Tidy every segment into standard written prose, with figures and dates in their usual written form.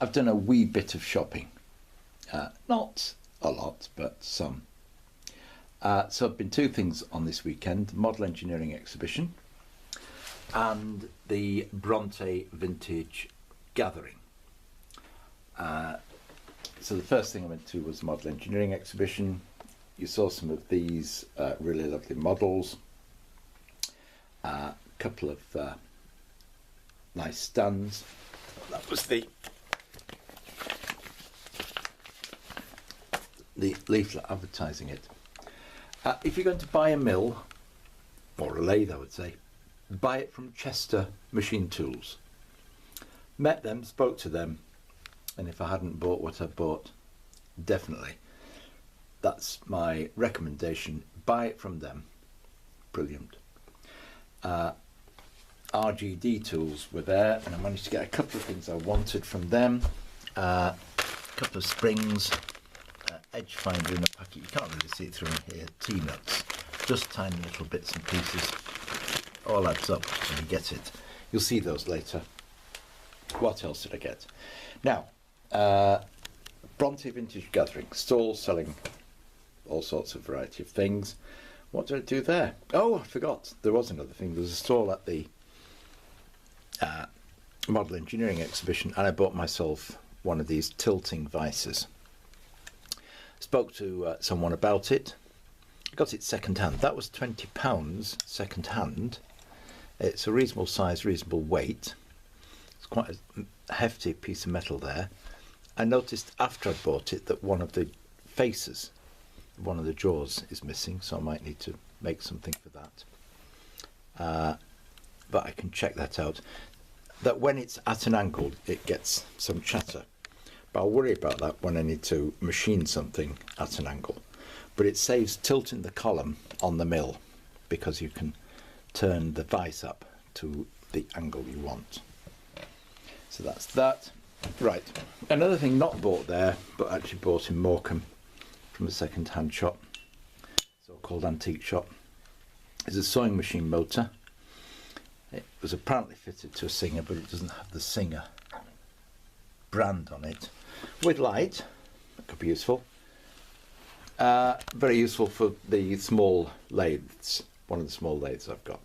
I've done a wee bit of shopping. Not a lot, but some. So I've been two things on this weekend: the Model Engineering Exhibition and the Bronte Vintage Gathering. So the first thing I went to was the Model Engineering Exhibition. You saw some of these really lovely models. A couple of nice stands. That was the leaflet advertising it. If you're going to buy a mill, or a lathe I would say, buy it from Chester Machine Tools. Met them, spoke to them, and if I hadn't bought what I bought, definitely, that's my recommendation. Buy it from them. Brilliant. RGD Tools were there, and I managed to get a couple of things I wanted from them. A couple of springs, edge finder in a packet. You can't really see it through in here. T-nuts, just tiny little bits and pieces. All adds up when you get it. You'll see those later. What else did I get? Now, Bronte Vintage Gathering, stall selling all sorts of variety of things. What did I do there? Oh, I forgot. There was another thing. There was a stall at the Model Engineering Exhibition, and I bought myself one of these tilting vices. Spoke to someone about it. I got it second hand. That was £20 second hand. It's a reasonable size, reasonable weight. It's quite a hefty piece of metal there. I noticed after I bought it that one of the faces, one of the jaws is missing, so I might need to make something for that. But I can check that out. That when it's at an angle, it gets some chatter. But I'll worry about that when I need to machine something at an angle. But it saves tilting the column on the mill, because you can turn the vise up to the angle you want. So that's that. Right, another thing not bought there, but actually bought in Morcom from a second-hand shop, so-called antique shop, is a sewing machine motor. It was apparently fitted to a Singer, but it doesn't have the Singer brand on it. With light, that could be useful. Very useful for the small lathes, one of the small lathes I've got.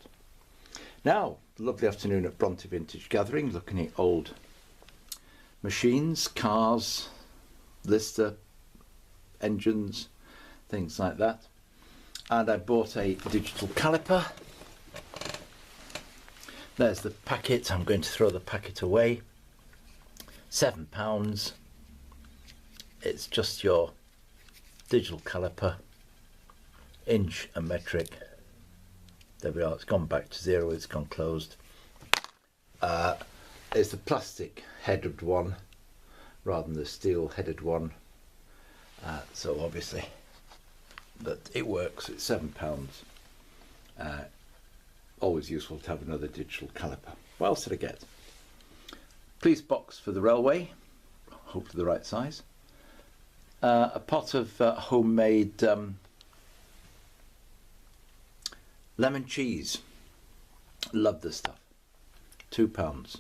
Now, lovely afternoon at Bronte Vintage Gathering, looking at old machines, cars, Lister, engines, things like that. And I bought a digital caliper. There's the packet. I'm going to throw the packet away. £7. It's just your digital caliper, inch and metric. There we are. It's gone back to zero. It's gone closed. It's the plastic headed one rather than the steel headed one. So obviously, but it works. It's £7. Always useful to have another digital caliper. What else did I get? Police box for the railway, hopefully the right size. A pot of homemade lemon cheese. Love this stuff. £2.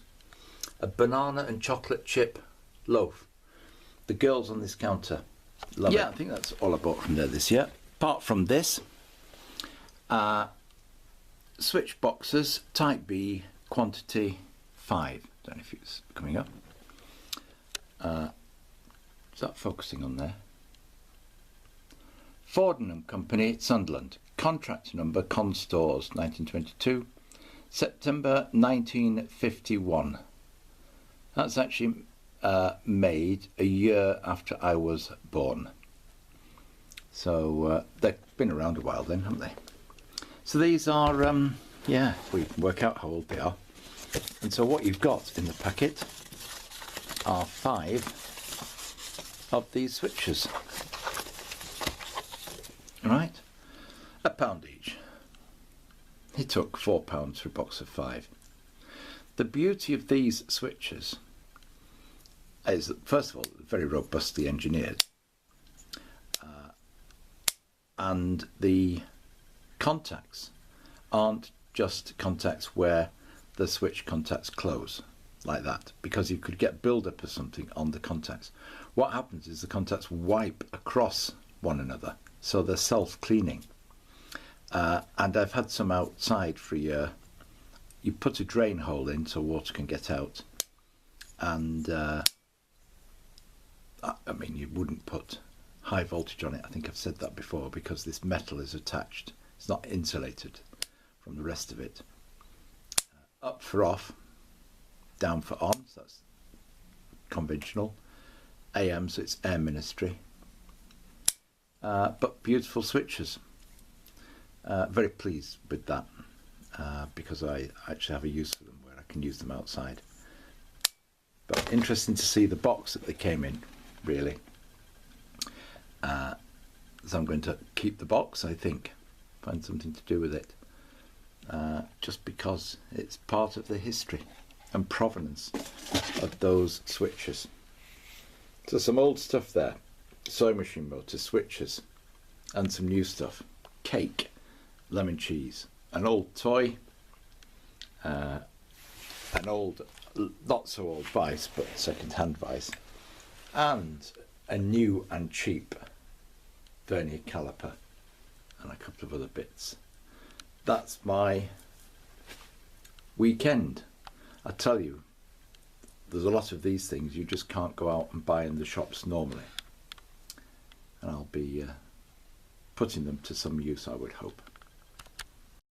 A banana and chocolate chip loaf. The girls on this counter love it. I think that's all I bought from there this year. Apart from this, switch boxes, type B, quantity 5. Don't know if it's coming up. Is that focusing on there? Ford & Company, Sunderland. Contract number Constores 1922, September 1951. That's actually made a year after I was born. So they've been around a while then, haven't they? So these are, yeah, we can work out how old they are. And so what you've got in the packet are 5 of these switches. Right? £1 each. It took £4 for a box of 5. The beauty of these switches is that, first of all, very robustly engineered. And the contacts aren't just contacts where the switch contacts close. like that, because you could get build-up or something on the contacts. What happens is the contacts wipe across one another, so they're self-cleaning. And I've had some outside for a year. You put a drain hole in so water can get out, and I mean, you wouldn't put high voltage on it. I think I've said that before, because this metal is attached. It's not insulated from the rest of it. Up for off, down for on, so that's conventional. AM, so it's air ministry. But beautiful switches. Very pleased with that, because I actually have a use for them where I can use them outside. But interesting to see the box that they came in, really. So I'm going to keep the box, I think, find something to do with it, just because it's part of the history and provenance of those switches. So some old stuff there, sewing machine motor, switches, and some new stuff, cake, lemon cheese, an old toy, an old, not so old Vise, but second-hand Vise, and a new and cheap vernier caliper, and a couple of other bits. That's my weekend. I tell you, there's a lot of these things you just can't go out and buy in the shops normally, and I'll be putting them to some use, I would hope.